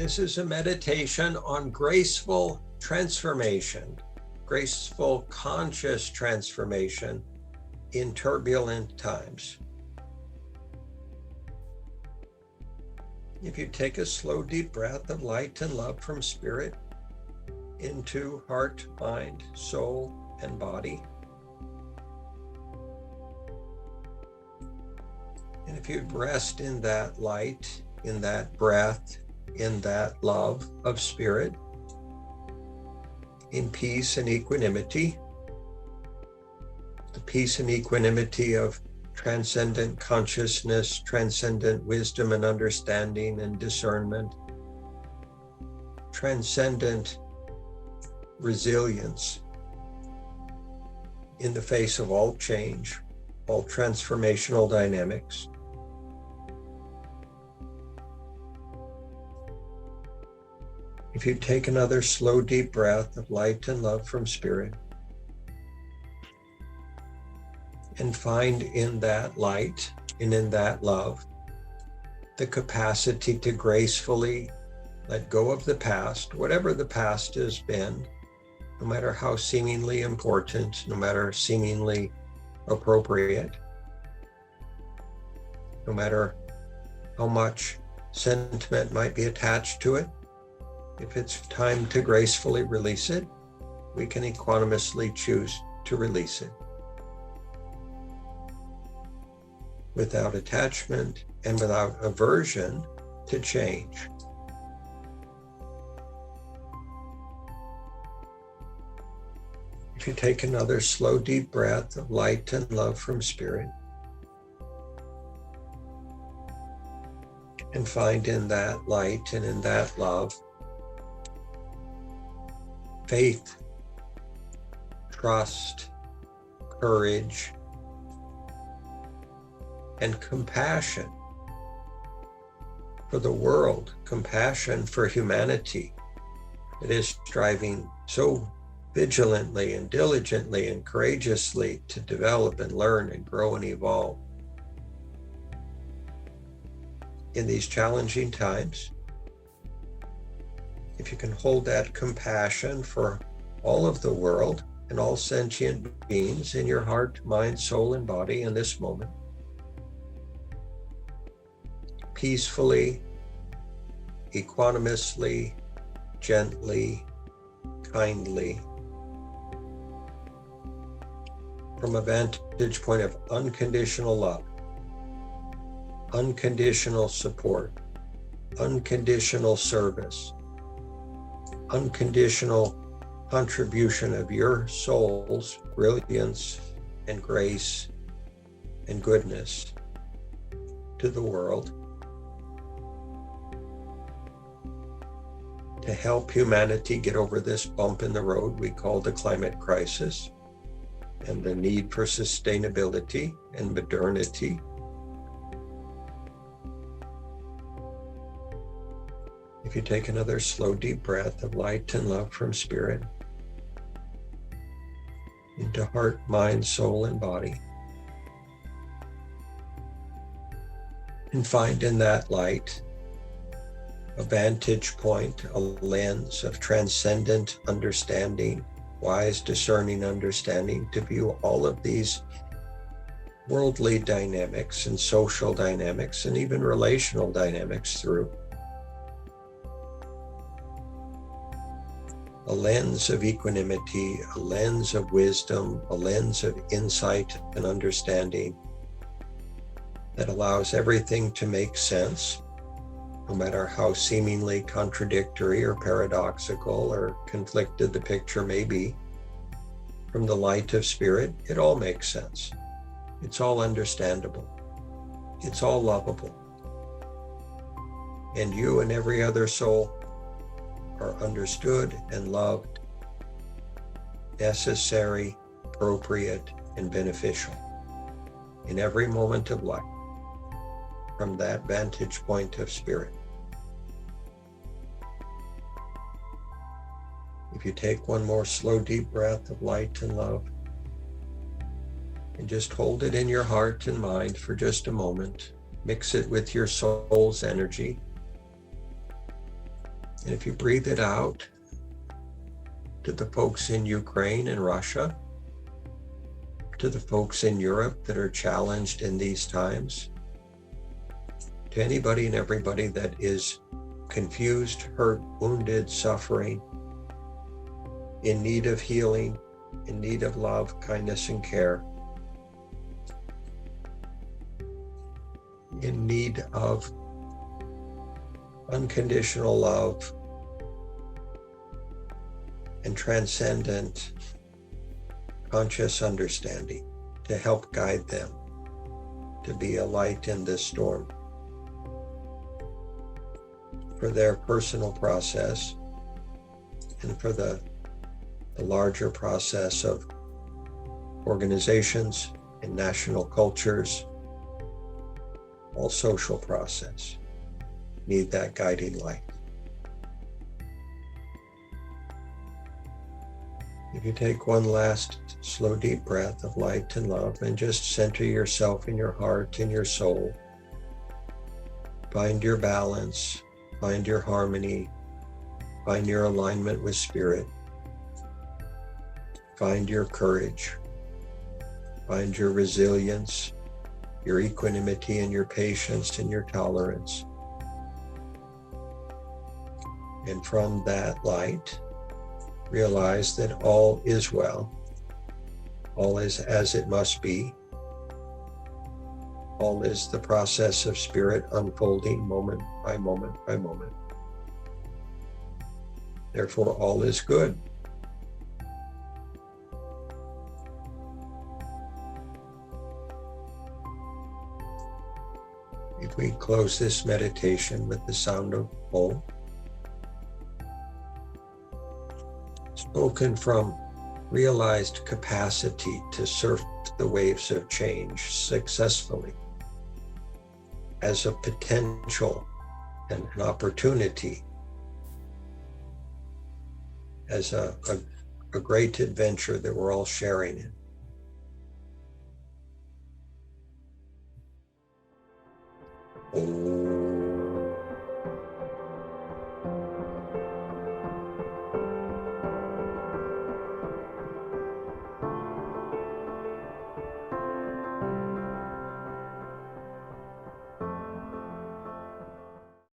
This is a meditation on graceful transformation, graceful conscious transformation in turbulent times. If you take a slow, deep breath of light and love from spirit into heart, mind, soul, and body. And if you'd rest in that light, in that breath, in that love of spirit, in peace and equanimity, the peace and equanimity of transcendent consciousness, transcendent wisdom and understanding and discernment, transcendent resilience in the face of all change, all transformational dynamics. If you take another slow, deep breath of light and love from spirit, and find in that light and in that love the capacity to gracefully let go of the past, whatever the past has been, no matter how seemingly important, no matter seemingly appropriate, no matter how much sentiment might be attached to it. If it's time to gracefully release it, we can equanimously choose to release it without attachment and without aversion to change. If you take another slow, deep breath of light and love from spirit, and find in that light and in that love faith, trust, courage, and compassion for the world, compassion for humanity that is striving so vigilantly and diligently and courageously to develop and learn and grow and evolve. In these challenging times, if you can hold that compassion for all of the world and all sentient beings in your heart, mind, soul, and body in this moment, peacefully, equanimously, gently, kindly, from a vantage point of unconditional love, unconditional support, unconditional service, unconditional contribution of your soul's brilliance and grace and goodness to the world, to help humanity get over this bump in the road we call the climate crisis and the need for sustainability and modernity. If you take another slow, deep breath of light and love from spirit into heart, mind, soul, and body, and find in that light a vantage point, a lens of transcendent understanding, wise, discerning understanding to view all of these worldly dynamics and social dynamics and even relational dynamics through a lens of equanimity, a lens of wisdom, a lens of insight and understanding that allows everything to make sense, no matter how seemingly contradictory or paradoxical or conflicted the picture may be. From the light of spirit, it all makes sense. It's all understandable. It's all lovable. And you and every other soul are understood and loved, necessary, appropriate, and beneficial in every moment of life from that vantage point of spirit. If you take one more slow, deep breath of light and love and just hold it in your heart and mind for just a moment, mix it with your soul's energy, And if you breathe it out to the folks in Ukraine and Russia, to the folks in Europe that are challenged in these times, to anybody and everybody that is confused, hurt, wounded, suffering, in need of healing, in need of love, kindness, and care, in need of unconditional love and transcendent conscious understanding to help guide them to be a light in this storm for their personal process and for the larger process of organizations and national cultures, all social process need that guiding light. If you take one last slow, deep breath of light and love and just center yourself in your heart and your soul, find your balance, find your harmony, find your alignment with spirit, find your courage, find your resilience, your equanimity and your patience and your tolerance. And from that light, realize that all is well, all is as it must be, all is the process of spirit unfolding moment by moment by moment. Therefore, all is good. If we close this meditation with the sound of Om, spoken from realized capacity to surf the waves of change successfully, as a potential and an opportunity, as a great adventure that we're all sharing in.